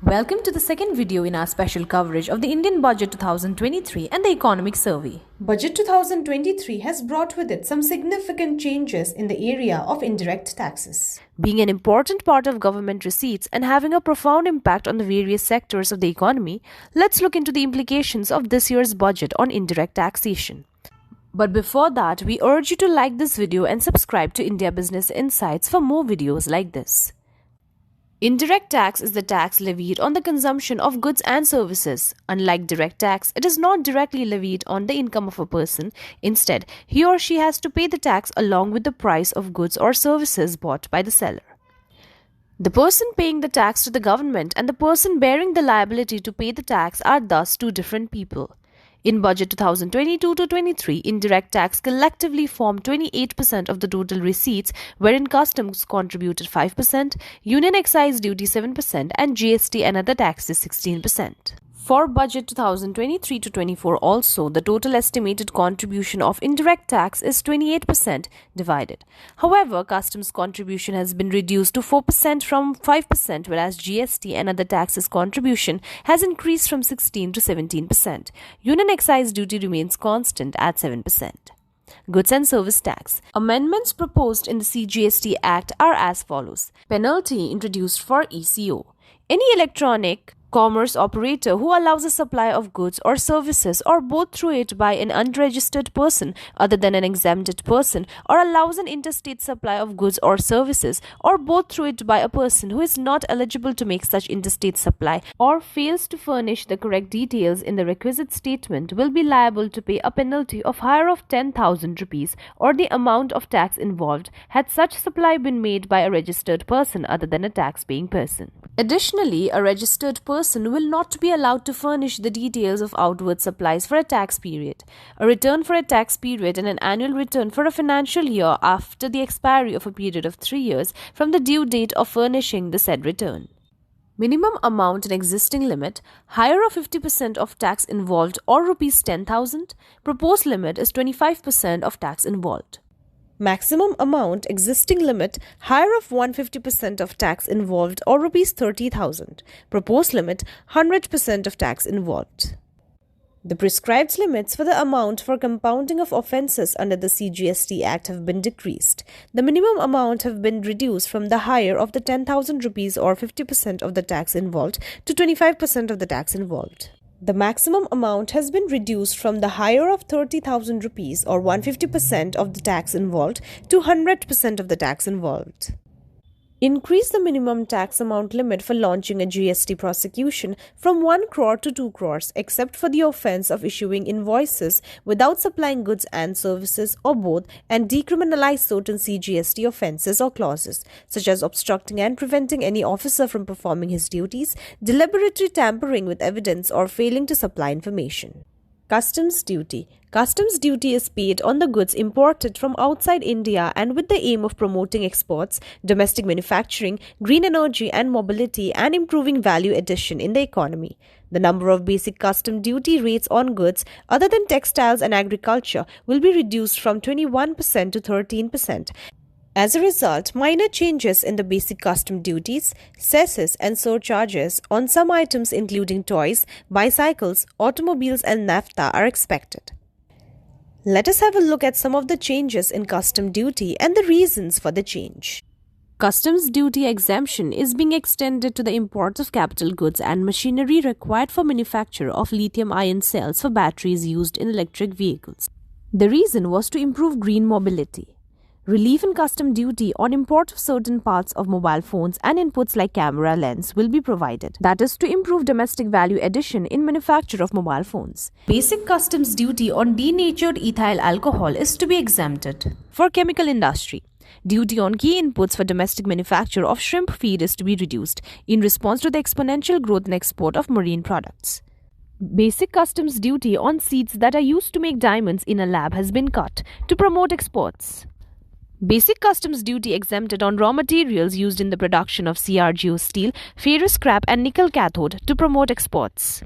Welcome to the second video in our special coverage of the Indian Budget 2023 and the Economic Survey. Budget 2023 has brought with it some significant changes in the area of indirect taxes. Being an important part of government receipts and having a profound impact on the various sectors of the economy, let's look into the implications of this year's budget on indirect taxation. But before that, we urge you to like this video and subscribe to India Business Insights for more videos like this. Indirect tax is the tax levied on the consumption of goods and services. Unlike direct tax, it is not directly levied on the income of a person. Instead, he or she has to pay the tax along with the price of goods or services bought by the seller. The person paying the tax to the government and the person bearing the liability to pay the tax are thus two different people. In Budget 2022-23, indirect tax collectively formed 28% of the total receipts, wherein customs contributed 5%, union excise duty 7%, and GST and other taxes 16%. For Budget 2023-24 also, the total estimated contribution of indirect tax is 28% divided. However, customs contribution has been reduced to 4% from 5%, whereas GST and other taxes contribution has increased from 16 to 17%. Union excise duty remains constant at 7%. Goods and Service Tax. Amendments proposed in the CGST Act are as follows. Penalty introduced for ECO. Any electronic commerce operator who allows a supply of goods or services or both through it by an unregistered person other than an exempted person, or allows an interstate supply of goods or services or both through it by a person who is not eligible to make such interstate supply or fails to furnish the correct details in the requisite statement will be liable to pay a penalty of higher of 10,000 rupees or the amount of tax involved had such supply been made by a registered person other than a tax-paying person. Additionally, a registered person will not be allowed to furnish the details of outward supplies for a tax period, a return for a tax period, and an annual return for a financial year after the expiry of a period of 3 years from the due date of furnishing the said return. Minimum amount and existing limit, higher of 50% of tax involved or rupees 10,000, proposed limit is 25% of tax involved. Maximum amount, existing limit, higher of 150% of tax involved or rupees 30,000. Proposed limit, 100% of tax involved. The prescribed limits for the amount for compounding of offences under the CGST Act have been decreased. The minimum amount have been reduced from the higher of the 10,000 rupees or 50% of the tax involved to 25% of the tax involved. The maximum amount has been reduced from the higher of 30,000 rupees or 150% of the tax involved to 100% of the tax involved. Increase the minimum tax amount limit for launching a GST prosecution from 1 crore to 2 crores except for the offence of issuing invoices without supplying goods and services or both, and decriminalize certain CGST offences or clauses such as obstructing and preventing any officer from performing his duties, deliberately tampering with evidence, or failing to supply information. Customs duty. Customs duty is paid on the goods imported from outside India and with the aim of promoting exports, domestic manufacturing, green energy and mobility, and improving value addition in the economy. The number of basic custom duty rates on goods other than textiles and agriculture will be reduced from 21% to 13%. As a result, minor changes in the basic custom duties, cesses and surcharges on some items including toys, bicycles, automobiles and naphtha are expected. Let us have a look at some of the changes in custom duty and the reasons for the change. Customs duty exemption is being extended to the import of capital goods and machinery required for manufacture of lithium ion cells for batteries used in electric vehicles. The reason was to improve green mobility. Relief in custom duty on import of certain parts of mobile phones and inputs like camera lens will be provided. That is to improve domestic value addition in manufacture of mobile phones. Basic customs duty on denatured ethyl alcohol is to be exempted. For chemical industry, duty on key inputs for domestic manufacture of shrimp feed is to be reduced in response to the exponential growth in export of marine products. Basic customs duty on seeds that are used to make diamonds in a lab has been cut to promote exports. Basic customs duty exempted on raw materials used in the production of CRGO steel, ferrous scrap and nickel cathode to promote exports.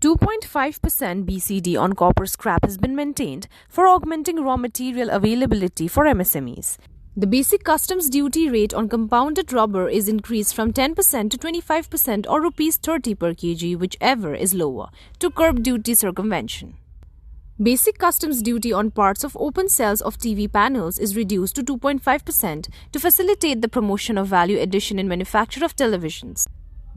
2.5% BCD on copper scrap has been maintained for augmenting raw material availability for MSMEs. The basic customs duty rate on compounded rubber is increased from 10% to 25% or Rs 30 per kg, whichever is lower, to curb duty circumvention. Basic customs duty on parts of open cells of TV panels is reduced to 2.5% to facilitate the promotion of value addition in manufacture of televisions.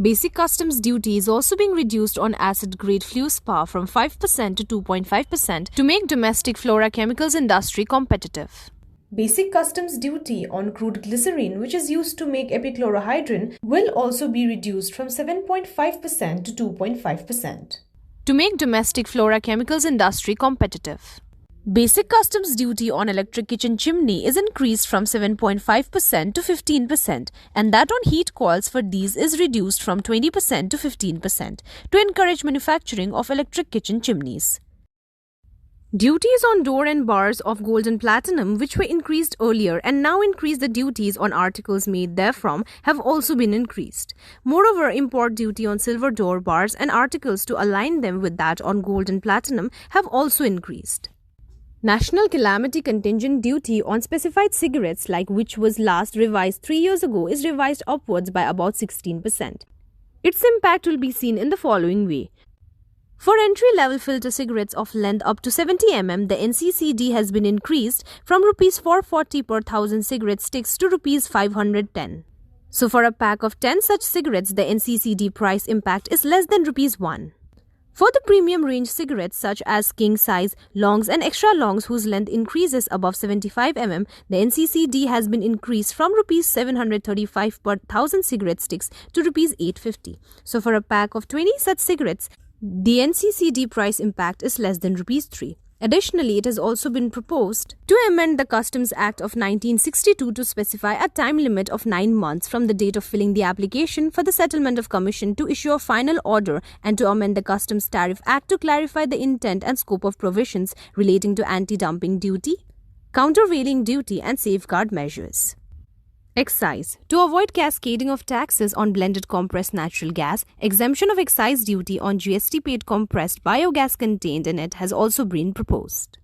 Basic customs duty is also being reduced on acid-grade fluorspar from 5% to 2.5% to make domestic fluorochemicals industry competitive. Basic customs duty on crude glycerine, which is used to make epichlorohydrin, will also be reduced from 7.5% to 2.5%. To make domestic fluorochemicals industry competitive. Basic customs duty on electric kitchen chimney is increased from 7.5% to 15%, and that on heat coils for these is reduced from 20% to 15% to encourage manufacturing of electric kitchen chimneys. Duties on door and bars of gold and platinum, which were increased earlier and now increase the duties on articles made therefrom, have also been increased. Moreover, import duty on silver door bars and articles to align them with that on gold and platinum have also increased. National Calamity Contingent Duty on specified cigarettes, like which was last revised 3 years ago, is revised upwards by about 16%. Its impact will be seen in the following way. For entry-level filter cigarettes of length up to 70 mm, the NCCD has been increased from Rs 440 per 1000 cigarette sticks to Rs 510. So for a pack of 10 such cigarettes, the NCCD price impact is less than Rs 1. For the premium range cigarettes such as king size, longs and extra longs whose length increases above 75 mm, the NCCD has been increased from Rs 735 per 1000 cigarette sticks to Rs 850. So for a pack of 20 such cigarettes, the NCCD price impact is less than Rs 3. Additionally, it has also been proposed to amend the Customs Act of 1962 to specify a time limit of 9 months from the date of filling the application for the settlement of commission to issue a final order, and to amend the Customs Tariff Act to clarify the intent and scope of provisions relating to anti-dumping duty, countervailing duty and safeguard measures. Excise. To avoid cascading of taxes on blended compressed natural gas, exemption of excise duty on GST paid compressed biogas contained in it has also been proposed.